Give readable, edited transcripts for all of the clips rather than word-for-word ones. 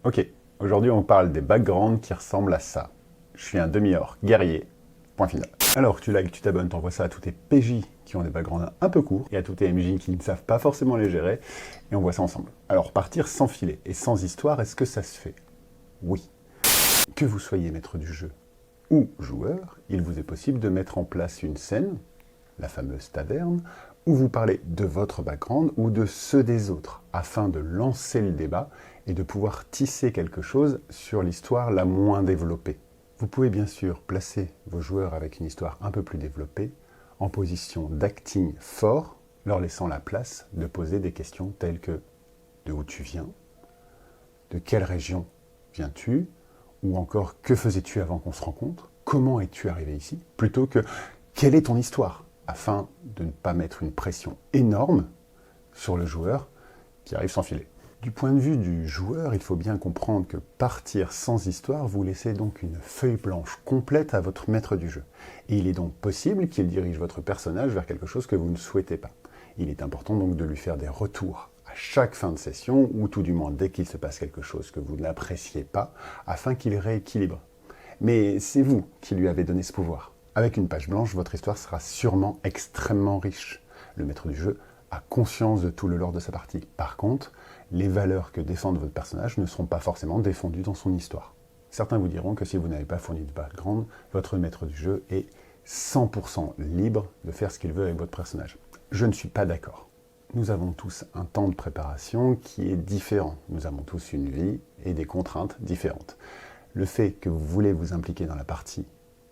Ok, aujourd'hui on parle des backgrounds qui ressemblent à ça. Je suis un demi-orc guerrier, point final. Alors tu likes, tu t'abonnes, t'envoies ça à tous tes PJ qui ont des backgrounds un peu courts et à tous tes MJ qui ne savent pas forcément les gérer et on voit ça ensemble. Alors partir sans filet et sans histoire, est-ce que ça se fait? Oui. Que vous soyez maître du jeu ou joueur, il vous est possible de mettre en place une scène, la fameuse taverne, où vous parlez de votre background ou de ceux des autres, afin de lancer le débat et de pouvoir tisser quelque chose sur l'histoire la moins développée. Vous pouvez bien sûr placer vos joueurs avec une histoire un peu plus développée, en position d'acting fort, leur laissant la place de poser des questions telles que de où tu viens, de quelle région viens-tu, ou encore que faisais-tu avant qu'on se rencontre, comment es-tu arrivé ici, plutôt que quelle est ton histoire, afin de ne pas mettre une pression énorme sur le joueur qui arrive sans filet. Du point de vue du joueur, il faut bien comprendre que partir sans histoire, vous laissez donc une feuille blanche complète à votre maître du jeu. Et il est donc possible qu'il dirige votre personnage vers quelque chose que vous ne souhaitez pas. Il est important donc de lui faire des retours à chaque fin de session, ou tout du moins dès qu'il se passe quelque chose que vous n'appréciez pas, afin qu'il rééquilibre. Mais c'est vous qui lui avez donné ce pouvoir. Avec une page blanche, votre histoire sera sûrement extrêmement riche. Le maître du jeu a conscience de tout le lore de sa partie. Par contre, les valeurs que défend votre personnage ne seront pas forcément défendues dans son histoire. Certains vous diront que si vous n'avez pas fourni de background, votre maître du jeu est 100% libre de faire ce qu'il veut avec votre personnage. Je ne suis pas d'accord. Nous avons tous un temps de préparation qui est différent. Nous avons tous une vie et des contraintes différentes. Le fait que vous voulez vous impliquer dans la partie,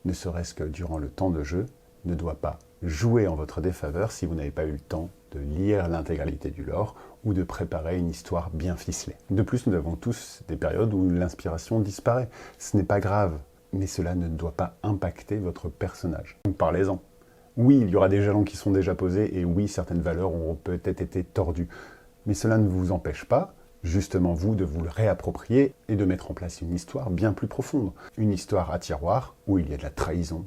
ne serait-ce que durant le temps de jeu, ne doit pas jouer en votre défaveur si vous n'avez pas eu le temps de lire l'intégralité du lore ou de préparer une histoire bien ficelée. De plus, nous avons tous des périodes où l'inspiration disparaît. Ce n'est pas grave, mais cela ne doit pas impacter votre personnage. Donc parlez-en. Oui, il y aura des jalons qui sont déjà posés, et oui, certaines valeurs auront peut-être été tordues. Mais cela ne vous empêche pas, justement vous, de vous le réapproprier et de mettre en place une histoire bien plus profonde. Une histoire à tiroir, où il y a de la trahison,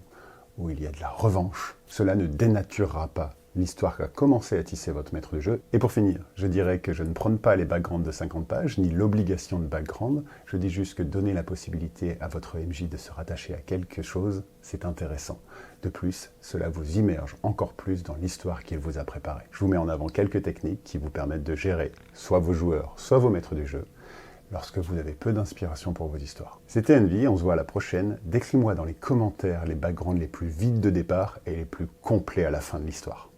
où il y a de la revanche. Cela ne dénaturera pas l'histoire qu'a commencé à tisser votre maître de jeu. Et pour finir, je dirais que je ne prône pas les backgrounds de 50 pages, ni l'obligation de background. Je dis juste que donner la possibilité à votre MJ de se rattacher à quelque chose, c'est intéressant. De plus, cela vous immerge encore plus dans l'histoire qu'il vous a préparée. Je vous mets en avant quelques techniques qui vous permettent de gérer soit vos joueurs, soit vos maîtres du jeu, lorsque vous avez peu d'inspiration pour vos histoires. C'était Envy, on se voit à la prochaine. Décris-moi dans les commentaires les backgrounds les plus vides de départ et les plus complets à la fin de l'histoire.